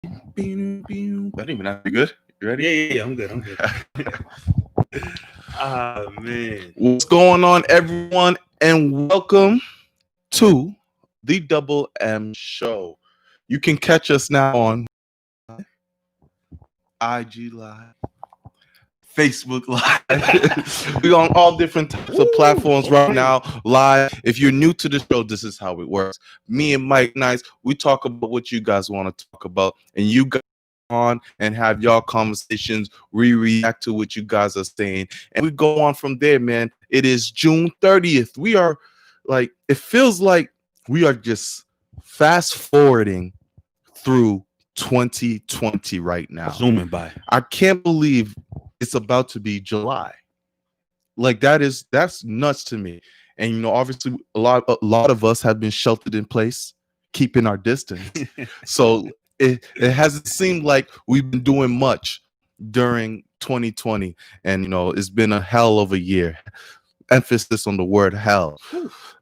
That didn't even have to be good. You ready? Yeah, I'm good. Man. What's going on, everyone? And welcome to the Double M Show. You can catch us now on IG Live, Facebook Live. We're on all different types of platforms right now, live. If you're new to the show, this is how it works. Me and Mike Nice, we talk about what you guys want to talk about, and you guys on and have y'all conversations. We react to what you guys are saying, and we go on from there, man. It is June 30th. We are like, it feels like we are just fast forwarding through 2020 right now. Zooming by. I can't believe it's about to be July. Like that's nuts to me. And you know, obviously a lot of us have been sheltered in place, keeping our distance. So it hasn't seemed like we've been doing much during 2020. And you know, it's been a hell of a year. Emphasis on the word hell.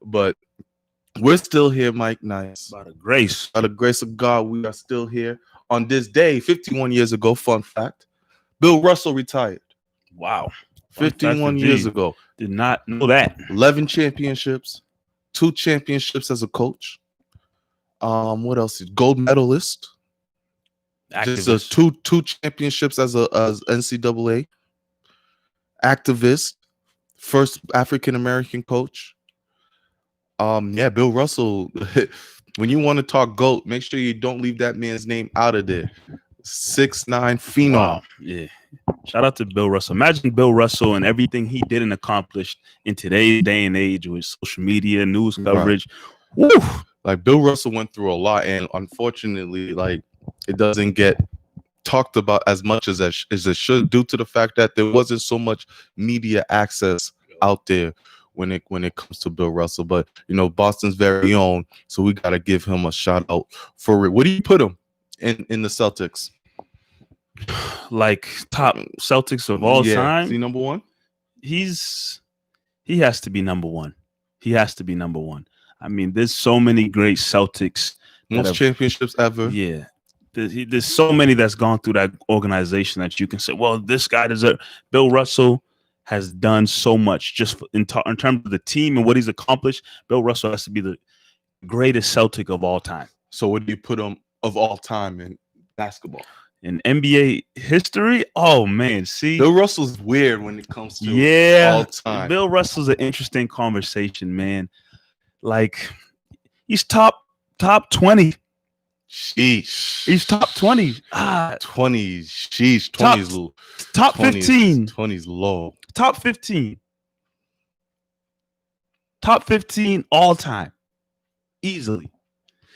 But we're still here, Mike Nice. By the grace. By the grace of God, we are still here on this day, 51 years ago. Fun fact. Bill Russell retired. Wow. 51 years ago. Did not know that. 11 championships, 2 championships as a coach. What else? Gold medalist. Just two championships as NCAA. Activist. First African American coach. Bill Russell. When you want to talk GOAT, make sure you don't leave that man's name out of there. 6'9" phenom. Wow. Yeah. Shout out to Bill Russell. Imagine Bill Russell and everything he did and accomplished in today's day and age with social media, news coverage. Right. Woo! Like Bill Russell went through a lot, and unfortunately, like it doesn't get talked about as much as it should, due to the fact that there wasn't so much media access out there when it comes to Bill Russell. But you know, Boston's very own, so we gotta give him a shout out for it. What do you put him in the Celtics? Like top Celtics of all time. Is he number one? He has to be number one. He has to be number one. I mean, there's so many great Celtics. Most championships ever. Yeah. There's so many that's gone through that organization that you can say, well, this guy deserves. Bill Russell has done so much just in terms of the team and what he's accomplished. Bill Russell has to be the greatest Celtic of all time. So what do you put him of all time in basketball? In NBA history? Oh, man. See, Bill Russell's weird when it comes to all time. Bill Russell's an interesting conversation, man. Like, he's top 20. Sheesh. He's top 20. 20. Sheesh. 20's low. Top 15. 20's low. Top 15. Top 15 all time. Easily.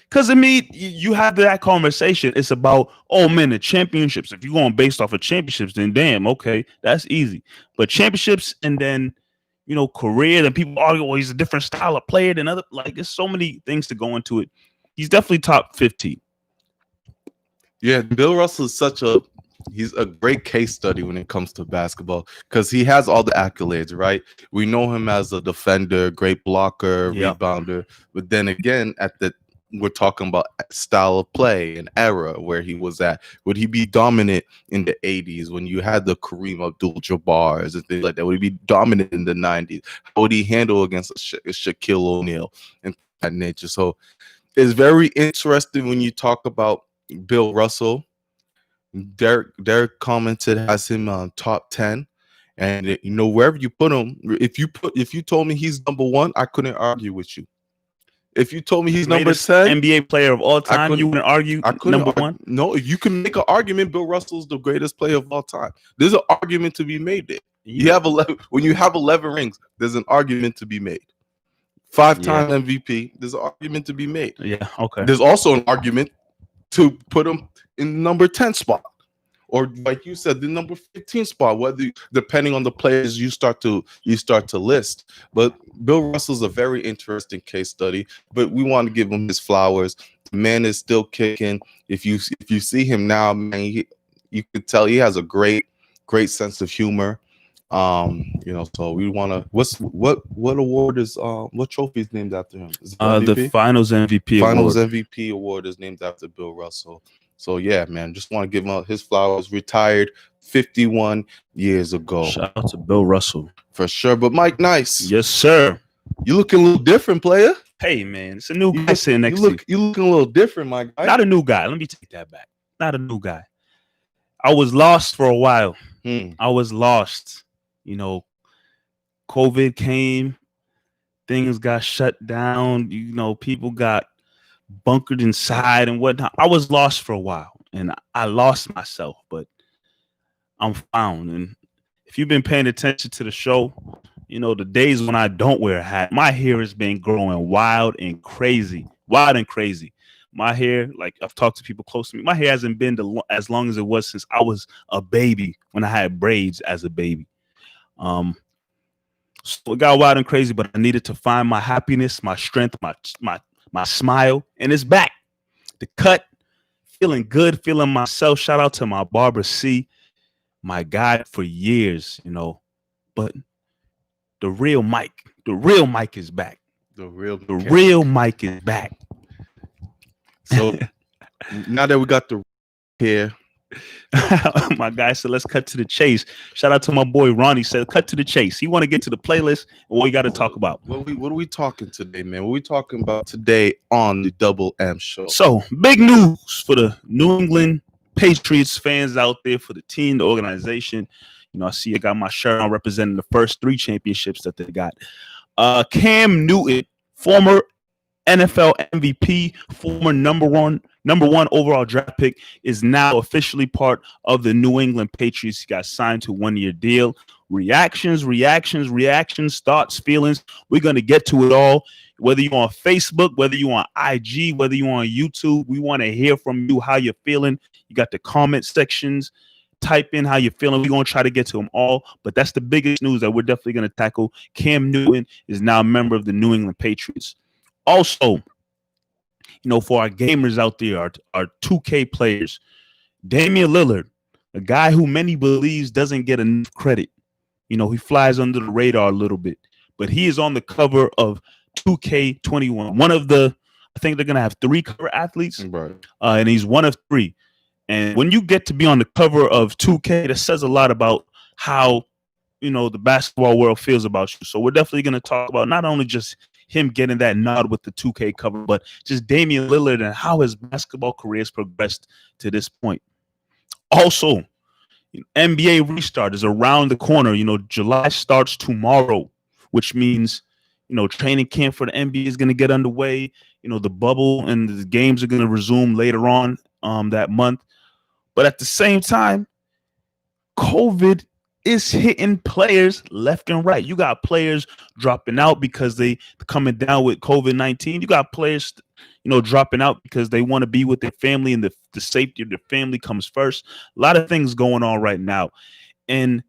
Because, I mean, you have that conversation. It's about, oh, man, the championships. If you're going based off of championships, then damn, okay, that's easy. But championships and then, you know, career, then people argue, well, he's a different style of player than other. Like, there's so many things to go into it. He's definitely top 15. Yeah, Bill Russell is he's a great case study when it comes to basketball because he has all the accolades, right? We know him as a defender, great blocker, rebounder. But then again, we're talking about style of play and era where he was at. Would he be dominant in the 80s when you had the Kareem Abdul-Jabbars and things like that? Would he be dominant in the 90s? How would he handle against Shaquille O'Neal and that nature? So it's very interesting when you talk about Bill Russell. Derek commented has him on top 10. And you know, wherever you put him, if you told me he's number one, I couldn't argue with you. If you told me he's number 10, NBA player of all time, you wouldn't argue number one? No, you can make an argument Bill Russell's the greatest player of all time. There's an argument to be made there. You have 11, when you have 11 rings, there's an argument to be made. 5-time MVP, there's an argument to be made. Yeah, okay. There's also an argument to put him in the number 10 spot. Or like you said, the number 15 spot, whether depending on the players you start to list. But Bill Russell's a very interesting case study. But we want to give him his flowers. The man is still kicking. If you see him now, man, you could tell he has a great sense of humor. You know, so we want to. What award is what trophy is named after him? The Finals MVP. Finals MVP award is named after Bill Russell. So yeah, man, just want to give him his flowers. Retired 51 years ago. Shout out to Bill Russell. For sure. But Mike Nice. Yes, sir. You looking a little different, player. Hey, man, it's a new guy sitting next to you. You looking a little different, my guy. Not a new guy. Let me take that back. Not a new guy. I was lost for a while. I was lost. You know, COVID came. Things got shut down. You know, people got bunkered inside and whatnot. I was lost for a while, and I lost myself, but I'm found. And if you've been paying attention to the show, you know, the days when I don't wear a hat, my hair has been growing wild and crazy. My hair, like I've talked to people close to me, my hair hasn't been as long as it was since I was a baby, when I had braids as a baby. So it got wild and crazy, but I needed to find my happiness, my strength, my smile, and it's back. The cut, feeling good, feeling myself. Shout out to my barber C, my guy for years, you know. But the real Mike is back. The real Mike is back. So now that we got the here, my guy said, let's cut to the chase. Shout out to my boy Ronnie, said cut to the chase. He want to get to the playlist and what we got to talk about. What are we talking today, man? What are we talking about today on the Double M Show? So big news for the New England Patriots fans out there, for the team, the organization. You know, I see I got my shirt on representing the first 3 championships that they got. Cam Newton, former NFL MVP, former number one overall draft pick, is now officially part of the New England Patriots. He got signed to a 1-year deal. Reactions, thoughts, feelings. We're going to get to it all. Whether you're on Facebook, whether you're on IG, whether you're on YouTube, we want to hear from you, how you're feeling. You got the comment sections. Type in how you're feeling. We're going to try to get to them all. But that's the biggest news that we're definitely going to tackle. Cam Newton is now a member of the New England Patriots. Also, you know, for our gamers out there, our 2K players, Damian Lillard, a guy who many believes doesn't get enough credit. You know, he flies under the radar a little bit, but he is on the cover of 2K21. One of the, I think they're going to have 3 cover athletes, right? And he's one of 3. And when you get to be on the cover of 2K, that says a lot about how, you know, the basketball world feels about you. So we're definitely going to talk about not only just him getting that nod with the 2K cover, but just Damian Lillard and how his basketball career has progressed to this point. Also, NBA restart is around the corner. You know, July starts tomorrow, which means, you know, training camp for the NBA is going to get underway. You know, the bubble and the games are going to resume later on that month. But at the same time, COVID is hitting players left and right. You got players dropping out because they coming down with COVID-19. You got players, you know, dropping out because they want to be with their family, and the safety of their family comes first. A lot of things going on right now. And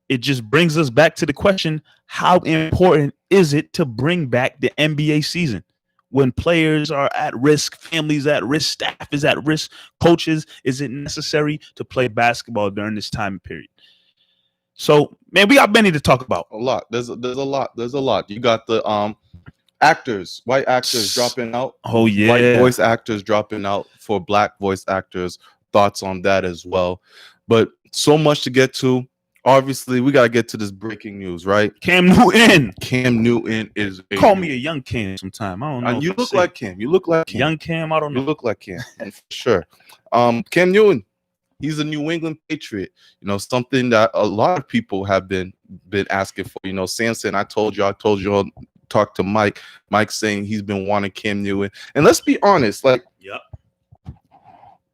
it just brings us back to the question, how important is it to bring back the NBA season? When players are at risk, families at risk, staff is at risk, coaches, is it necessary to play basketball during this time period? So, man, we got many to talk about. A lot. There's a lot. You got the actors, white actors dropping out. Oh yeah, white voice actors dropping out for black voice actors. Thoughts on that as well. But so much to get to. Obviously, we gotta get to this breaking news, right? Cam Newton is call me a young Cam sometime. I don't know. And you look like Cam. You look like Cam. Young Cam. I don't know. You look like Cam for sure. Cam Newton, he's a New England Patriot. You know, something that a lot of people have been asking for. You know, Samson, I told you, talk to Mike. Mike saying he's been wanting Cam Newton. And let's be honest, like, yep.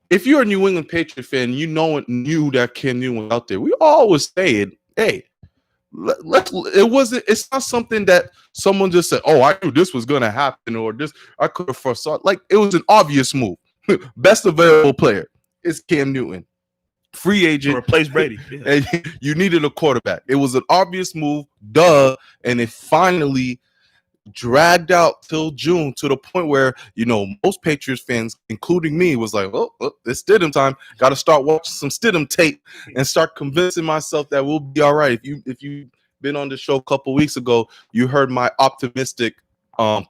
If you're a New England Patriot fan, you knew that Cam Newton was out there. We always saying, hey, it's not something that someone just said, oh, I knew this was going to happen, or this, I could have foresaw. Like, it was an obvious move. Best available player is Cam Newton. Free agent. Replace Brady. Yeah. And you needed a quarterback. It was an obvious move, and it finally dragged out till June, to the point where, you know, most Patriots fans, including me, was like, oh, it's Stidham time. Got to start watching some Stidham tape and start convincing myself that we'll be all right. If you've been on the show a couple weeks ago, you heard my optimistic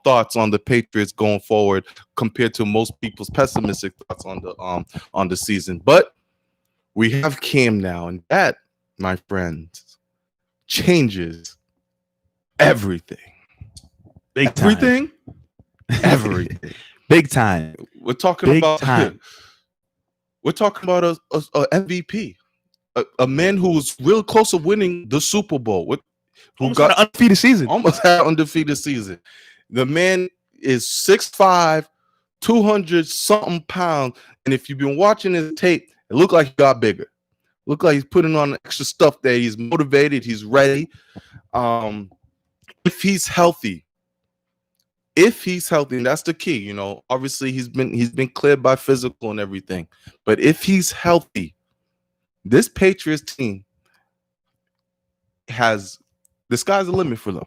thoughts on the Patriots going forward compared to most people's pessimistic thoughts on the season. But we have Cam now, and that, my friends, changes everything. Big time. Everything. Everything. Big time. We're talking Big about time. we're talking about a MVP, a man who was real close to winning the Super Bowl. Who almost had an undefeated season. Almost had an undefeated season. The man is 6'5", 200 something pounds, and if you've been watching his tape, it looked like he got bigger. Looked like he's putting on extra stuff there. He's motivated. He's ready. If he's healthy, and that's the key. You know, obviously he's been cleared by physical and everything, but if he's healthy, this Patriots team has the sky's the limit for them.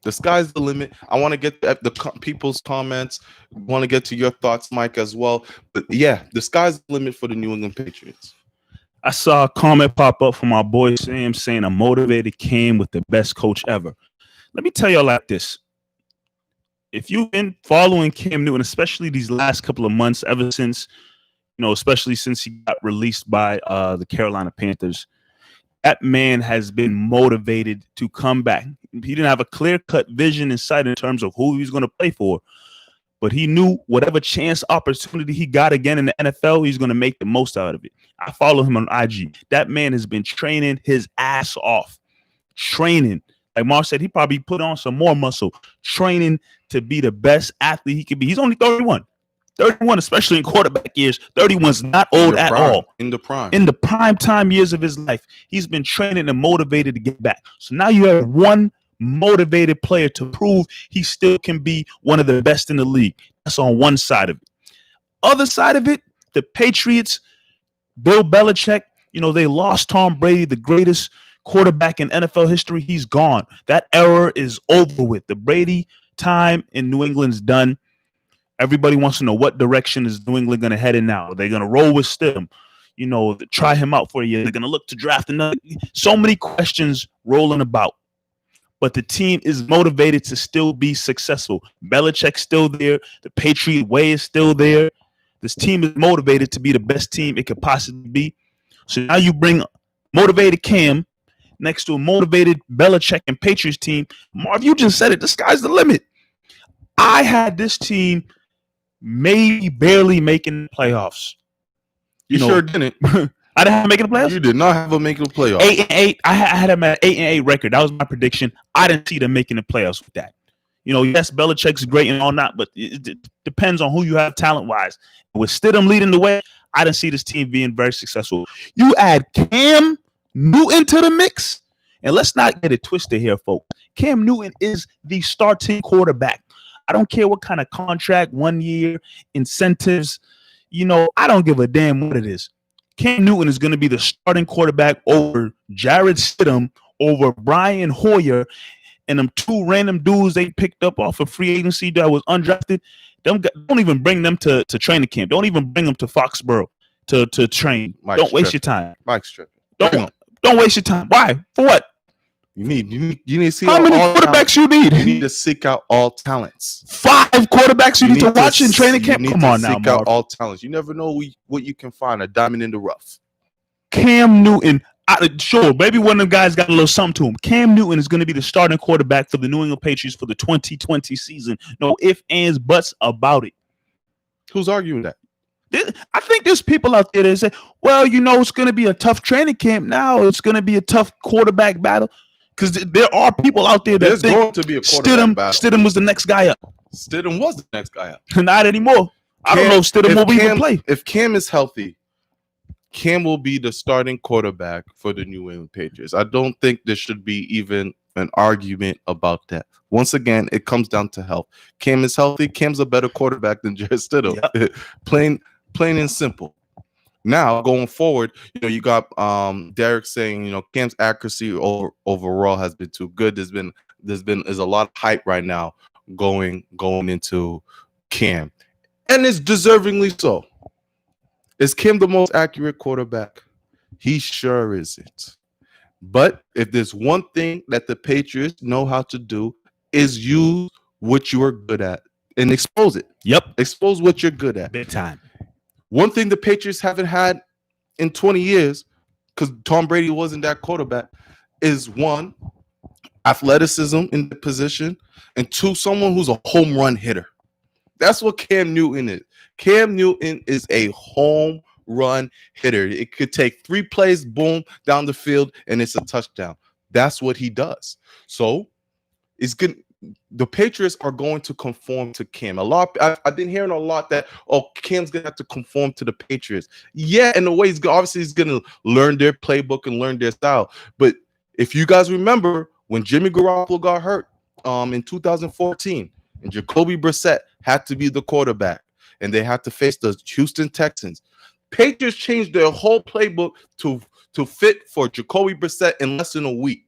The sky's the limit. I want to get the people's comments. I want to get to your thoughts, Mike, as well. But yeah, the sky's the limit for the New England Patriots. I saw a comment pop up from my boy Sam saying a motivated Cam with the best coach ever. Let me tell y'all like this. If you've been following Cam Newton, especially these last couple of months, ever since, especially since he got released by the Carolina Panthers, that man has been motivated to come back. He didn't have a clear-cut vision in sight in terms of who he was going to play for, but he knew whatever chance opportunity he got again in the NFL, he's going to make the most out of it. I follow him on IG. That man has been training his ass off. Training. Like Marv said, he probably put on some more muscle. Training to be the best athlete he could be. He's only 31. 31, especially in quarterback years. 31's not old at all. In the prime. In the prime time years of his life, he's been training and motivated to get back. So now you have one motivated player to prove he still can be one of the best in the league. That's on one side of it. Other side of it, the Patriots, Bill Belichick, they lost Tom Brady, the greatest quarterback in NFL history. He's gone. That era is over with. The Brady time in New England's done. Everybody wants to know what direction is New England going to head in now. Are they going to roll with Stidham? Try him out for a year. They're going to look to draft another. So many questions rolling about. But the team is motivated to still be successful. Belichick's still there. The Patriot way is still there. This team is motivated to be the best team it could possibly be. So now you bring motivated Cam next to a motivated Belichick and Patriots team. Marv, you just said it. The sky's the limit. I had this team maybe barely making the playoffs. You sure didn't. I didn't have them making the playoffs. You did not have them making the playoffs. 8-8. I had them at 8-8 record. That was my prediction. I didn't see them making the playoffs with that. Yes, Belichick's great and all that, but it depends on who you have talent-wise. With Stidham leading the way, I didn't see this team being very successful. You add Cam Newton to the mix, and let's not get it twisted here, folks. Cam Newton is the starting quarterback. I don't care what kind of contract, 1 year, incentives, I don't give a damn what it is. Cam Newton is going to be the starting quarterback over Jarrett Stidham, over Brian Hoyer, and them two random dudes they picked up off of free agency that was undrafted. Don't even bring them to training camp. Don't even bring them to Foxborough to train. Don't waste your time. Mike's tripping. Don't waste your time. Why? For what? You need to see how many quarterbacks you need. You need to seek out all talents. 5 quarterbacks you need to watch in training camp. Come on now, seek out all talents. You never know what you can find. A diamond in the rough. Cam Newton, sure, maybe one of them guys got a little something to him. Cam Newton is going to be the starting quarterback for the New England Patriots for the 2020 season. No ifs, ands, buts about it. Who's arguing that? I think there's people out there that say, well, it's going to be a tough training camp now. It's going to be a tough quarterback battle. Because there are people out there that think going to be a quarterback battle. Stidham was the next guy up. Stidham was the next guy up. Not anymore. I don't know if Stidham will even play. If Cam is healthy, Cam will be the starting quarterback for the New England Patriots. I don't think there should be even an argument about that. Once again, it comes down to health. Cam is healthy. Cam's a better quarterback than Jarrett Stidham. Yep. Plain and simple. Now, going forward, you got Derek saying, Cam's accuracy overall has been too good. There's a lot of hype right now going into Cam, and it's deservingly so. Is Cam the most accurate quarterback? He sure isn't. But if there's one thing that the Patriots know how to do is use what you are good at and expose it. Yep. Expose what you're good at. Big time. One thing the Patriots haven't had in 20 years, because Tom Brady wasn't that quarterback, is one, athleticism in the position, and two, someone who's a home run hitter. That's what Cam Newton is. Cam Newton is a home run hitter. It could take 3 plays, boom, down the field, and it's a touchdown. That's what he does. So it's good. The Patriots are going to conform to Cam. I've been hearing a lot that, Cam's gonna have to conform to the Patriots. Yeah, in a way, he's gonna learn their playbook and learn their style. But if you guys remember when Jimmy Garoppolo got hurt in 2014, and Jacoby Brissett had to be the quarterback, and they had to face the Houston Texans, Patriots changed their whole playbook to fit for Jacoby Brissett in less than a week.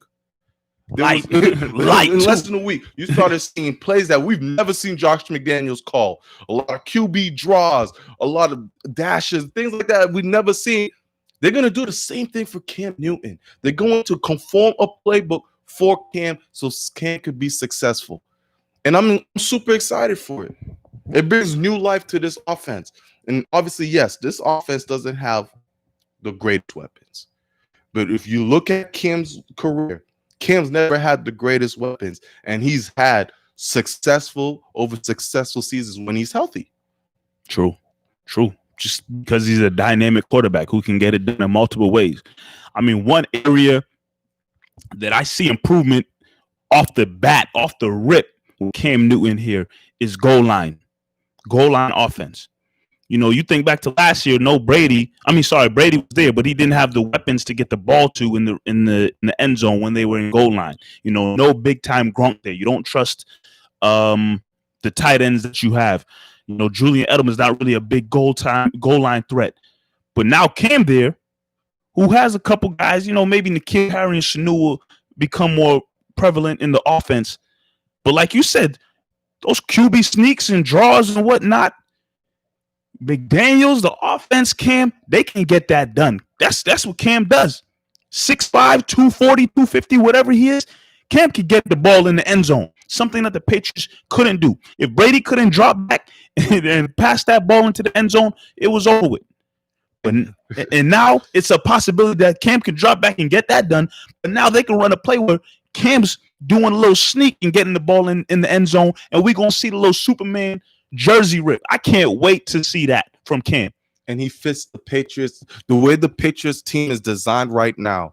In less than a week, you started seeing plays that we've never seen Josh McDaniels call. A lot of QB draws, a lot of dashes, things like that we've never seen. They're going to do the same thing for Cam Newton. They're going to conform a playbook for Cam so Cam could be successful. And I'm super excited for it. It brings new life to this offense. And obviously, yes, this offense doesn't have the greatest weapons. But if you look at Cam's career, Cam's never had the greatest weapons, and he's had successful seasons when he's healthy. True. Just because he's a dynamic quarterback who can get it done in multiple ways. I mean, one area that I see improvement off the rip with Cam Newton here is goal line offense. You know, you think back to last year, Brady was there, but he didn't have the weapons to get the ball to in the end zone when they were in goal line. You know, no big time Gronk there. You don't trust the tight ends that you have. You know, Julian Edelman is not really a big goal line threat. But now Cam there, who has a couple guys, you know, maybe N'Keal Harry and Sanu will become more prevalent in the offense. But like you said, those QB sneaks and draws and whatnot, McDaniels, the offense, Cam, they can get that done. That's what Cam does. 6'5", 240, 250, whatever he is, Cam can get the ball in the end zone, something that the Patriots couldn't do. If Brady couldn't drop back and pass that ball into the end zone, it was over with. And now it's a possibility that Cam can drop back and get that done. But now they can run a play where Cam's doing a little sneak and getting the ball in the end zone, and we're going to see the little Superman jersey rip. I can't wait to see that from Cam. And he fits the Patriots, the way the Patriots team is designed right now,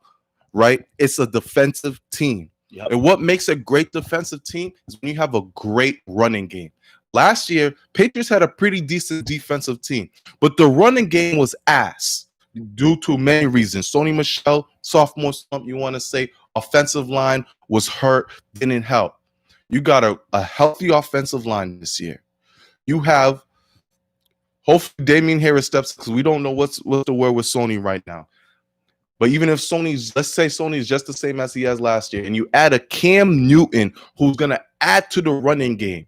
right? It's a defensive team. Yep. And what makes a great defensive team is when you have a great running game. Last year, Patriots had a pretty decent defensive team, but the running game was ass due to many reasons. Sony Michel, sophomore slump, you want to say, offensive line was hurt, didn't help. You got a healthy offensive line this year. You have, hopefully Damian Harris steps, because we don't know what's the word with Sony right now. But even if let's say Sony is just the same as he has last year, and you add a Cam Newton who's going to add to the running game,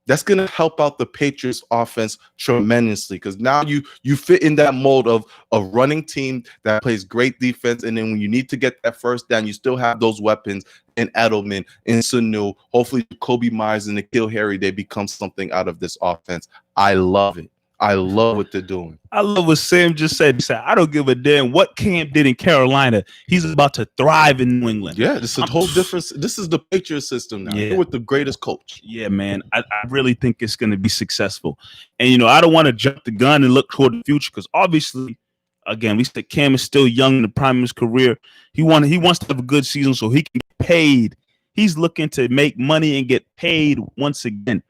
that's going to help out the Patriots offense tremendously, because now you fit in that mold of a running team that plays great defense. And then when you need to get that first down, you still have those weapons in Edelman, in Sanu, hopefully Kobe Myers and N'Keal Harry, they become something out of this offense. I love it. I love what they're doing. I love what Sam just said. He said, I don't give a damn what Cam did in Carolina. He's about to thrive in New England. Yeah, this is a whole different. This is the Patriots system now. You're with the greatest coach. Yeah, man. I really think it's going to be successful. And, you know, I don't want to jump the gun and look toward the future, because obviously, again, we said Cam is still young in the prime of his career. He wants to have a good season so he can get paid. He's looking to make money and get paid once again.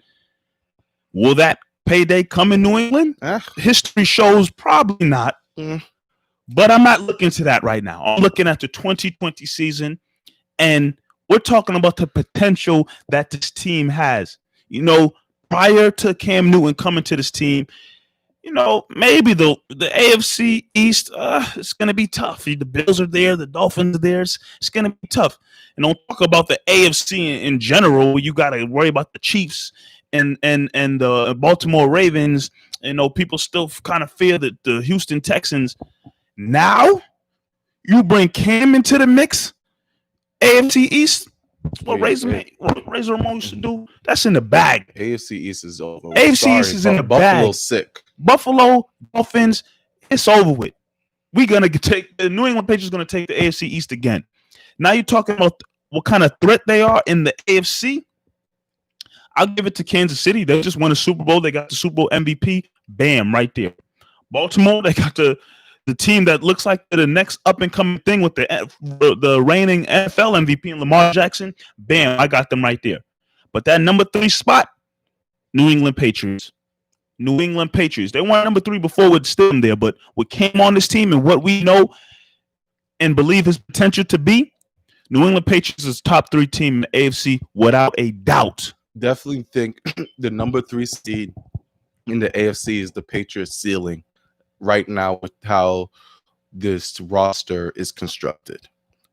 Will that payday come in New England? History shows probably not. But I'm not looking to that right now. I'm looking at the 2020 season, and we're talking about the potential that this team has. You know, prior to Cam Newton coming to this team, you know, maybe the AFC East, it's going to be tough. The Bills are there. The Dolphins are there. It's going to be tough. And don't talk about the AFC in general. You got to worry about the Chiefs and the Baltimore Ravens. You know, people still kind of fear that the Houston Texans. Now, you bring Cam into the mix, AFC East. Well, raise Razor Ramon used to do, that's in the bag. AFC East is over. AFC East is in the Buffalo's bag. sick. Buffalo, Dolphins, it's over with. We're going to take the New England Patriots going to take the AFC East again. Now you're talking about what kind of threat they are in the AFC. I'll give it to Kansas City. They just won a Super Bowl. They got the Super Bowl MVP. Bam, right there. Baltimore, they got the team that looks like the next up-and-coming thing with the reigning NFL MVP and Lamar Jackson. Bam, I got them right there. But that number 3 spot, New England Patriots. New England Patriots. They weren't number 3 before with still there, but what came on this team and what we know and believe his potential to be, New England Patriots is top 3 team in the AFC without a doubt. Definitely think the number 3 seed in the AFC is the Patriots ceiling right now with how this roster is constructed.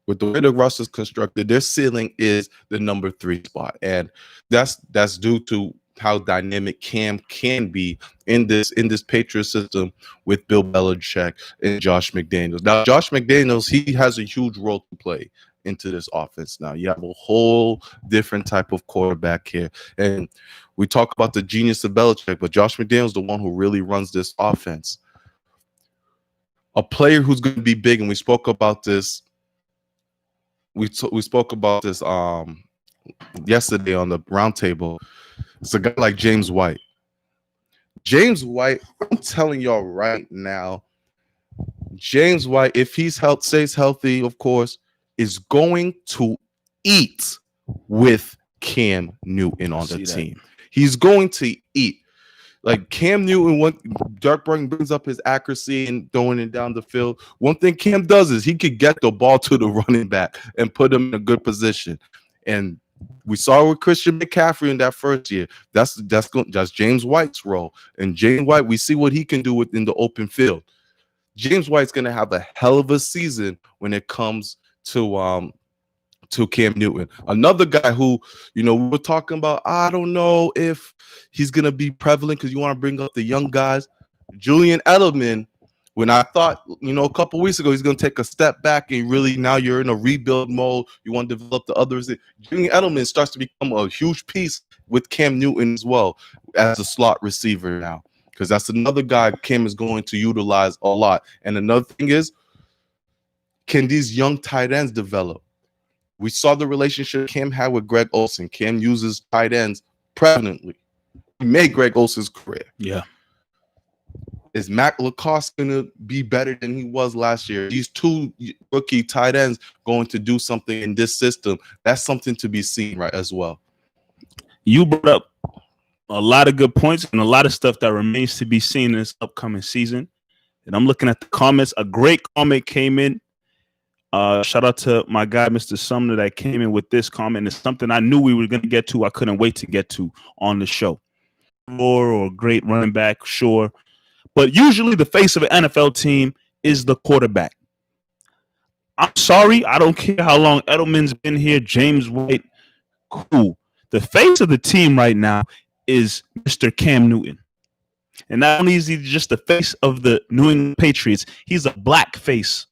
With the way the roster is constructed, their ceiling is the number 3 spot. And that's due to how dynamic Cam can be in this Patriots system with Bill Belichick and Josh McDaniels. Now, Josh McDaniels, he has a huge role to play into this offense. Now, you have a whole different type of quarterback here. And we talk about the genius of Belichick, but Josh McDaniels is the one who really runs this offense. A player who's going to be big, and we spoke about this. We spoke about this yesterday on the roundtable. It's a guy like James White. James White, I'm telling y'all right now, James White, if he's stays healthy, of course, is going to eat with Cam Newton on the team. He's going to eat. Like Cam Newton, when Dirk brings up his accuracy and throwing it down the field, one thing Cam does is he could get the ball to the running back and put him in a good position. And we saw with Christian McCaffrey in that first year. That's James White's role. And James White, we see what he can do within the open field. James White's going to have a hell of a season when it comes to Cam Newton. Another guy who, we were talking about, I don't know if he's going to be prevalent because you want to bring up the young guys. Julian Edelman, when I thought, a couple weeks ago, he's going to take a step back and really now you're in a rebuild mode. You want to develop the others. Julian Edelman starts to become a huge piece with Cam Newton as well as a slot receiver now, because that's another guy Cam is going to utilize a lot. And another thing is, can these young tight ends develop? We saw the relationship Cam had with Greg Olsen. Cam uses tight ends prevalently. He made Greg Olsen's career. Yeah. Is Matt Lacoste going to be better than he was last year? These 2 rookie tight ends going to do something in this system. That's something to be seen, right, as well. You brought up a lot of good points and a lot of stuff that remains to be seen in this upcoming season. And I'm looking at the comments. A great comment came in. Shout out to my guy, Mr. Sumner, that came in with this comment. It's something I knew we were going to get to. I couldn't wait to get to on the show. Or great running back, sure. But usually the face of an NFL team is the quarterback. I'm sorry. I don't care how long Edelman's been here. James White, cool. The face of the team right now is Mr. Cam Newton. And not only is he just the face of the New England Patriots, he's a black face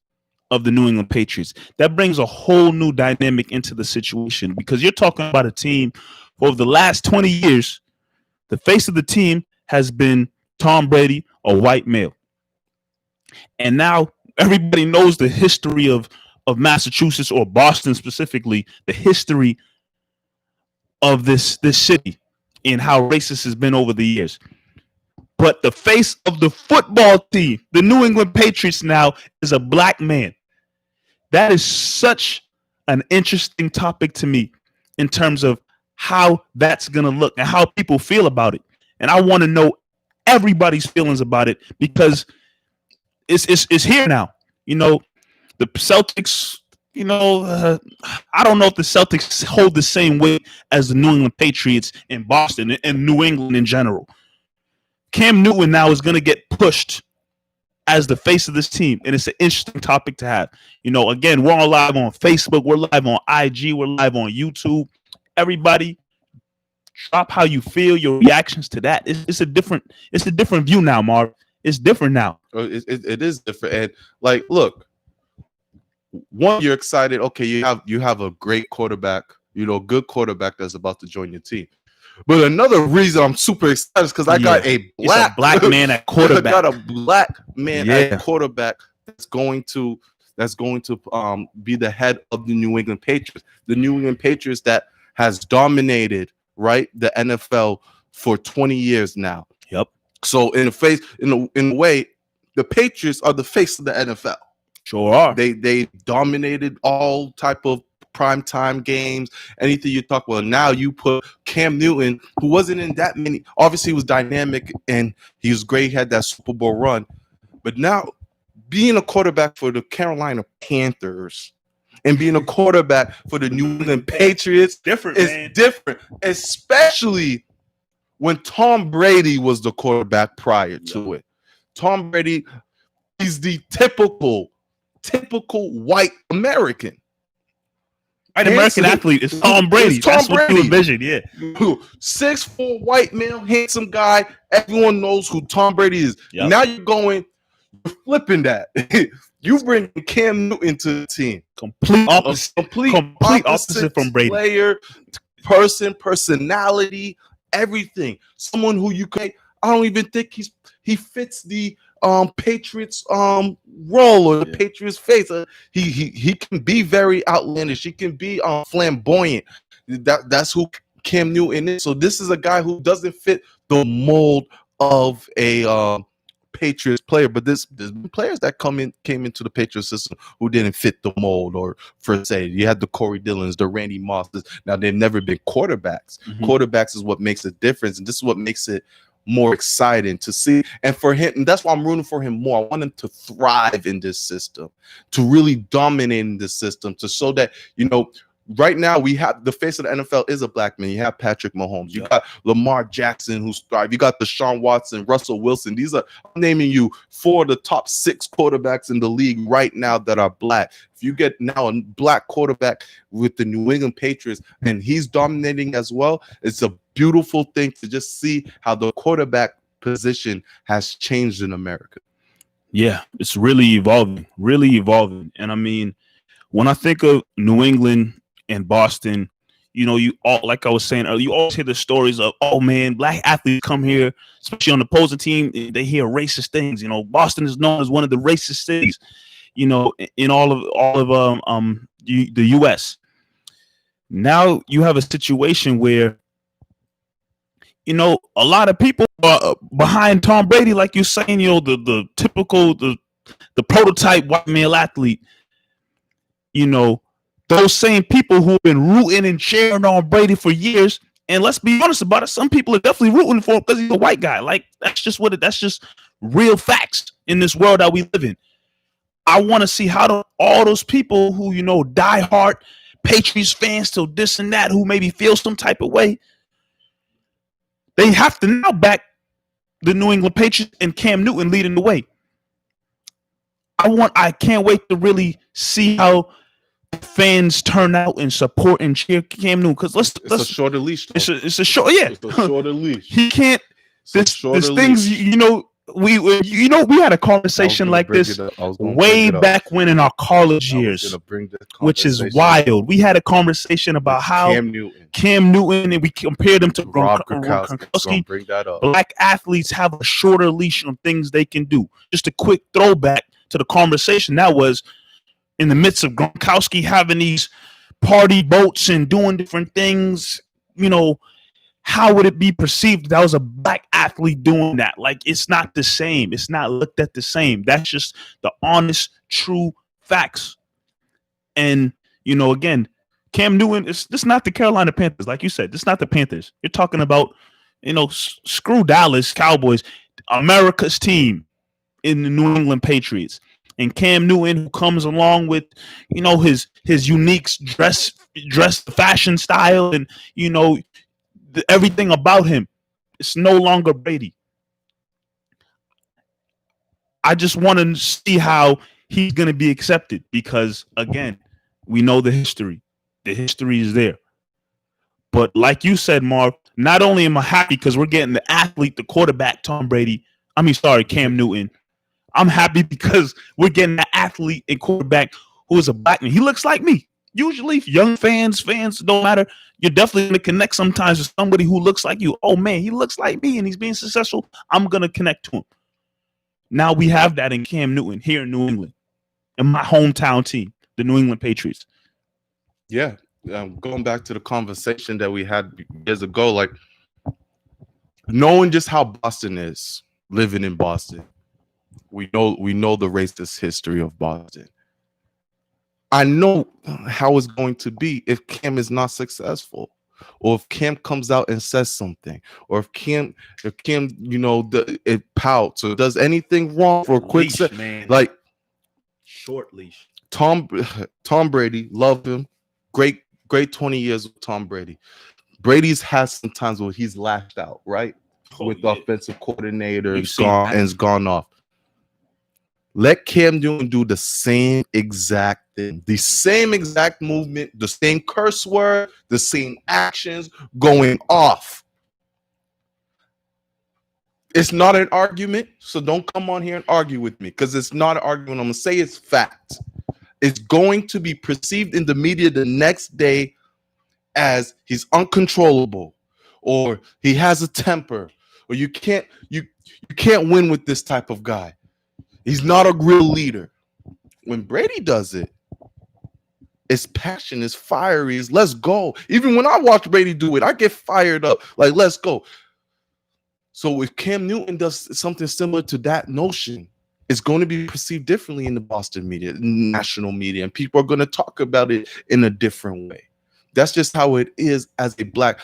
of the New England Patriots. That brings a whole new dynamic into the situation, because you're talking about a team over the last 20 years, the face of the team has been Tom Brady, a white male. And now everybody knows the history of Massachusetts, or Boston specifically, the history of this city and how racist has been over the years. But the face of the football team, the New England Patriots, now is a black man. That is such an interesting topic to me in terms of how that's going to look and how people feel about it. And I want to know everybody's feelings about it, because it's here now. The Celtics, I don't know if the Celtics hold the same weight as the New England Patriots in Boston and New England in general. Cam Newton now is going to get pushed as the face of this team, and it's an interesting topic to have. Again, we're all live on Facebook, we're live on IG, we're live on YouTube. Everybody, drop how you feel, your reactions to that. It's a different view now, Marv. It's different now. It is different. And look, one, you're excited. Okay, you have a great quarterback good quarterback that's about to join your team. But another reason I'm super excited is because I got a black man at quarterback. I got a black man at quarterback that's going to be the head of the New England Patriots. The New England Patriots that has dominated, right, the NFL for 20 years now. Yep. So in a way, the Patriots are the face of the NFL. Sure are. They dominated all type of primetime games, anything you talk about. Now you put Cam Newton, who wasn't in that many. Obviously, he was dynamic and he was great. He had that Super Bowl run, but now being a quarterback for the Carolina Panthers and being a quarterback for the New England Patriots is different, especially when Tom Brady was the quarterback prior to it. Tom Brady is the typical white American. American athlete is Tom Brady. That's what you envision, 6'4" white male, handsome guy. Everyone knows who Tom Brady is. Yep. Now you're flipping that. You bring Cam Newton to the team. Complete opposite from Brady. Player, personality, everything. Someone who I don't even think he fits the Patriots role or the Patriots face. He can be very outlandish. He can be flamboyant. That's who Cam Newton is. So this is a guy who doesn't fit the mold of a Patriots player. But there's been players that came into the Patriots system who didn't fit the mold, or per se. You had the Corey Dillons, the Randy Mosses. Now they've never been quarterbacks. Mm-hmm. Quarterbacks is what makes a difference, and this is what makes it more exciting to see. And for him, and that's why I'm rooting for him more. I want him to thrive in this system, to really dominate in this system, to show that, right now we have the face of the NFL is a black man. You have Patrick Mahomes. You got Lamar Jackson, who's thrived. You got Deshaun Watson, Russell Wilson. I'm naming you 4 of the top 6 quarterbacks in the league right now that are black. If you get now a black quarterback with the New England Patriots and he's dominating as well, it's a beautiful thing to just see how the quarterback position has changed in America. Yeah, it's really evolving. And I mean, when I think of New England and Boston, you all, like I was saying earlier, you always hear the stories of, oh man, black athletes come here, especially on the opposing team, they hear racist things. Boston is known as one of the racist cities, in all of the U.S. Now you have a situation where, a lot of people are behind Tom Brady, like you're saying, the typical, the prototype white male athlete, those same people who have been rooting and cheering on Brady for years. And let's be honest about it, some people are definitely rooting for him because he's a white guy. Like, that's just that's just real facts in this world that we live in. I want to see how all those people who, diehard Patriots fans till this and that, who maybe feel some type of way, they have to now back the New England Patriots and Cam Newton leading the way. I can't wait to really see how fans turn out and support and cheer Cam Newton, because it's a shorter leash. It's a shorter leash. He can't. There's things we had a conversation like this way back when in our college years, which is wild. We had a conversation about how Cam Newton, and we compared him to Gronkowski. Black athletes have a shorter leash on things they can do. Just a quick throwback to the conversation that was in the midst of Gronkowski having these party boats and doing different things. How would it be perceived that was a black athlete doing that? Like, it's not the same. It's not looked at the same. That's just the honest, true facts. And, again, Cam Newton, it's not the Carolina Panthers. Like you said, it's not the Panthers. You're talking about, screw Dallas Cowboys, America's team in the New England Patriots. And Cam Newton, who comes along with, his unique dress fashion style and, everything about him. It's no longer Brady. I just want to see how he's going to be accepted because, again, we know the history. The history is there. But like you said, Marv, not only am I happy because we're getting the athlete, the quarterback, Cam Newton. I'm happy because we're getting the athlete and quarterback who is a black man. He looks like me. Usually, young fans don't matter. You're definitely gonna connect sometimes with somebody who looks like you. Oh man, he looks like me and he's being successful. I'm gonna connect to him. Now we have that in Cam Newton here in New England, in my hometown team, the New England Patriots. Yeah, going back to the conversation that we had years ago, like knowing just how Boston is, living in Boston, we know the racist history of Boston. I know how it's going to be if Cam is not successful, or if Cam comes out and says something, or if Cam, it pouts or does anything wrong for a quick man. like Short leash. Tom Brady, love him, great 20 years with Tom Brady. Brady's had some times where he's lashed out, right? With the offensive coordinator, and gone off. Let Cam Newton do the same exact thing, the same exact movement, the same curse word, the same actions going off. It's not an argument, so don't come on here and argue with me, because it's not an argument. I'm going to say it's fact. It's going to be perceived in the media the next day as he's uncontrollable, or he has a temper, or you can't win with this type of guy. He's not a real leader. When Brady does it, it's passion, it's fiery, it's let's go. Even when I watch Brady do it, I get fired up. Like, let's go. So if Cam Newton does something similar to that notion, it's going to be perceived differently in the Boston media, national media, and people are going to talk about it in a different way. That's just how it is as a black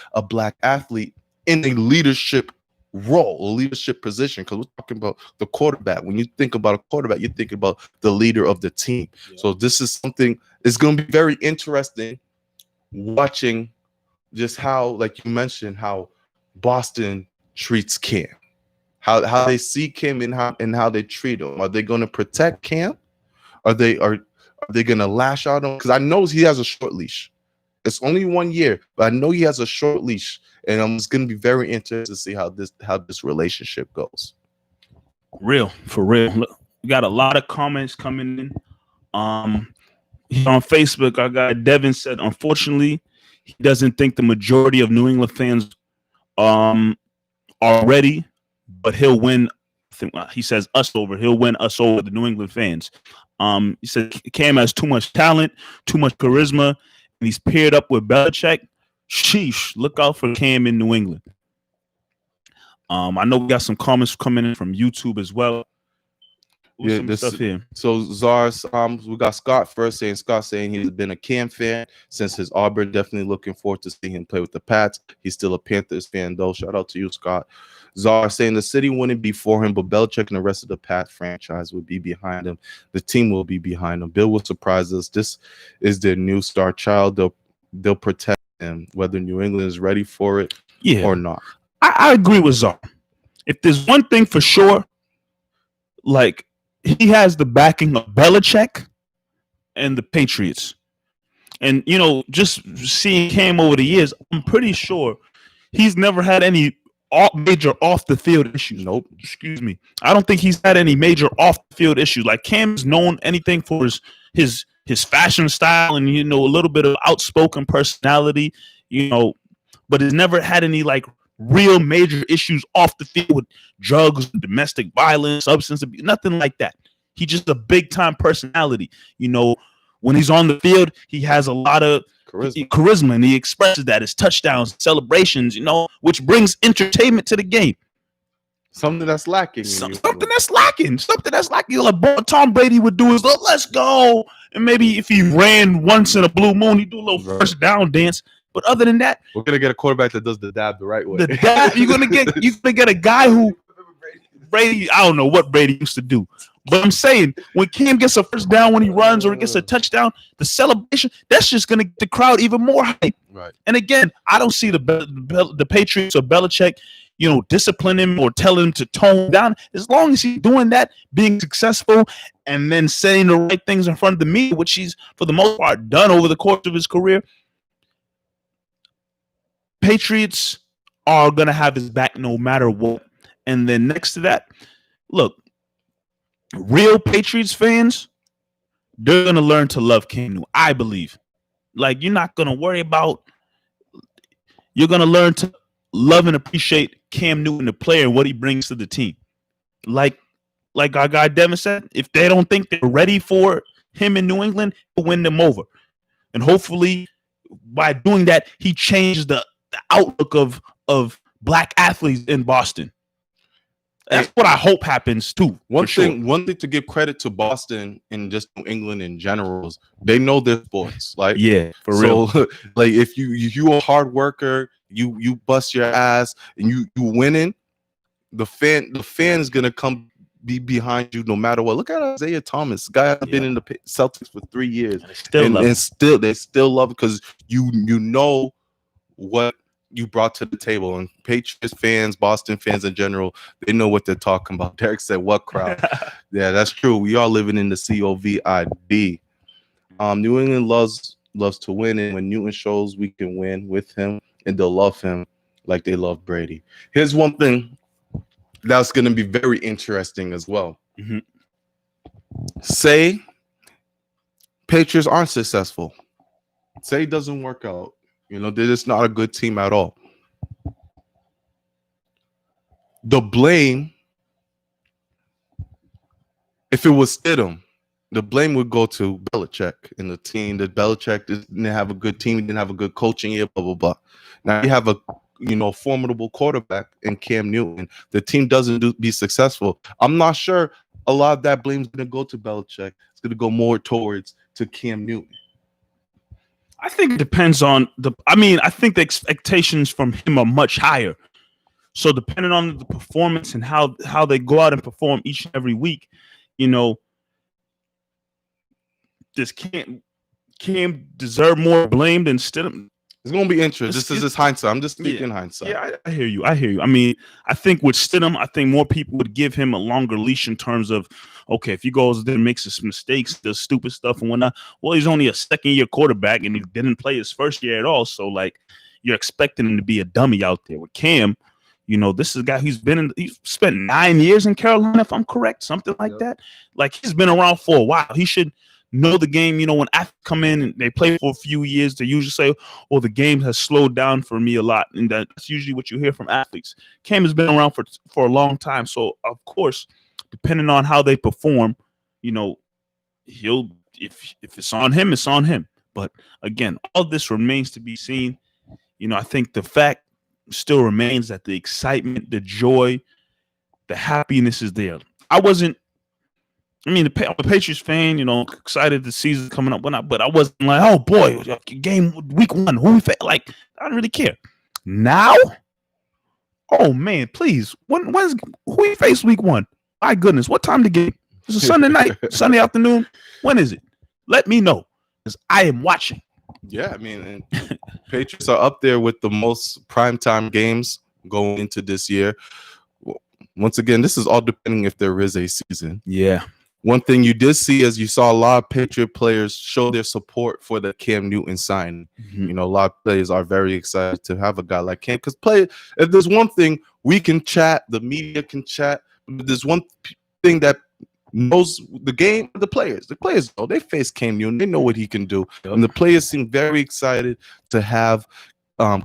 athlete in a leadership role, a leadership position, because we're talking about the quarterback. When you think about a quarterback, you think about the leader of the team. Yeah. So this is something, it's going to be very interesting watching just how, like you mentioned, how Boston treats Cam, how they see Cam and how they treat him. Are they going to protect Cam? Are they going to lash out on him? Because I know he has a short leash. It's only 1 year, but I know he has a short leash, and I'm just going to be very interested to see how this relationship goes. For real. Look, we got a lot of comments coming in. On Facebook, our guy Devin said, unfortunately, he doesn't think the majority of New England fans are ready, but he'll win. He says us over. He'll win us over, the New England fans. He said Cam has too much talent, too much charisma, and he's paired up with Belichick. Sheesh, look out for Cam in New England. I know we got some comments coming in from YouTube as well. Stuff here. So Zars, we got Scott saying he's been a Cam fan since his Auburn. Definitely looking forward to seeing him play with the Pats. He's still a Panthers fan though. Shout out to you, Scott. Zar saying the city wouldn't be for him, but Belichick and the rest of the Pat franchise would be behind him. The team will be behind him. Bill will surprise us. This is their new star child. They'll protect him, whether New England is ready for it or not. I agree with Zar. If there's one thing for sure, like, he has the backing of Belichick and the Patriots. And, just seeing Cam over the years, I'm pretty sure he's never had any major off-the-field issues. Nope. Excuse me. I don't think he's had any major off-the-field issues. Like, Cam's known anything for his fashion style and, a little bit of outspoken personality, but he's never had any, like, real major issues off the field with drugs, domestic violence, substance abuse, nothing like that. He's just a big time personality. When he's on the field, he has a lot of charisma, and he expresses that, his touchdowns, celebrations, which brings entertainment to the game. Something that's lacking. Something that's lacking. Like Tom Brady would do is, let's go. And maybe if he ran once in a blue moon, he'd do a little first down dance. But other than that, we're gonna get a quarterback that does the dab the right way. The dab, you're gonna get a guy who Brady. I don't know what Brady used to do, but I'm saying when Cam gets a first down when he runs or gets a touchdown, the celebration, that's just gonna get the crowd even more hype. Right. And again, I don't see the Patriots or Belichick, discipline him or tell him to tone down. As long as he's doing that, being successful, and then saying the right things in front of the media, which he's for the most part done over the course of his career. Patriots are going to have his back no matter what. And then next to that, look, real Patriots fans, they're going to learn to love Cam Newton, I believe. Like, you're not gonna worry about. You're gonna learn to love and appreciate Cam Newton, the player, and what he brings to the team. Like our guy Devin said, if they don't think they're ready for him in New England, he'll win them over. And hopefully, by doing that, he changed the outlook of black athletes in Boston. That's what I hope happens too. One thing to give credit to Boston and just New England in general is they know their sports. Like, yeah, for real. Like, if you a hard worker, you bust your ass and you winning, the fan is gonna come be behind you no matter what. Look at Isaiah Thomas. Guy has been in the Celtics for 3 years, and they still love it because you know what you brought to the table. And Patriots fans, Boston fans in general, they know what they're talking about. Derek said, "What crowd?" Yeah, that's true. We are living in the COVID. New England loves to win, and when Newton shows we can win with him, and they'll love him like they love Brady. Here's one thing that's going to be very interesting as well. Mm-hmm. Say Patriots aren't successful. Say it doesn't work out. You know, they're just not a good team at all. The blame, if it was Stidham, the blame would go to Belichick and the team. That Belichick didn't have a good team, didn't have a good coaching year, blah, blah, blah. Now you have a formidable quarterback in Cam Newton. The team doesn't be successful. I'm not sure a lot of that blame is going to go to Belichick. It's going to go more towards to Cam Newton. I think it depends on I think the expectations from him are much higher. So depending on the performance and how they go out and perform each and every week, does Cam deserve more blame than Stidham? It's going to be interesting. This is just hindsight. I'm just speaking hindsight. Yeah, I hear you. I mean, I think with Stidham, I think more people would give him a longer leash in terms of, okay, if he goes there and makes some mistakes, does stupid stuff and whatnot, well, he's only a second-year quarterback, and he didn't play his first year at all. So, like, you're expecting him to be a dummy out there. With Cam, this is a guy who's he's spent 9 years in Carolina, if I'm correct, something like that. Like, he's been around for a while. He should know the game. When athletes come in and they play for a few years, they usually say, "Oh, the game has slowed down for me a lot," and that's usually what you hear from athletes. Cam has been around for a long time, so of course, depending on how they perform, he'll if it's on him, it's on him. But again, all this remains to be seen. I think the fact still remains that the excitement, the joy, the happiness is there. I'm a Patriots fan, excited the season coming up, but I wasn't like, oh boy, game week 1, who we face? Like, I don't really care. Now, oh man, please, when's who we face week 1? My goodness, what time the game? It's a Sunday night, Sunday afternoon. When is it? Let me know, because I am watching. Yeah, I mean, Patriots are up there with the most primetime games going into this year. Once again, this is all depending if there is a season. Yeah. One thing you did see is you saw a lot of Patriot players show their support for the Cam Newton sign. Mm-hmm. A lot of players are very excited to have a guy like Cam. Because if there's one thing we can chat, the media can chat, but there's one thing that knows the game, the players. The players know they face Cam Newton. They know what he can do. Yep. And the players seem very excited to have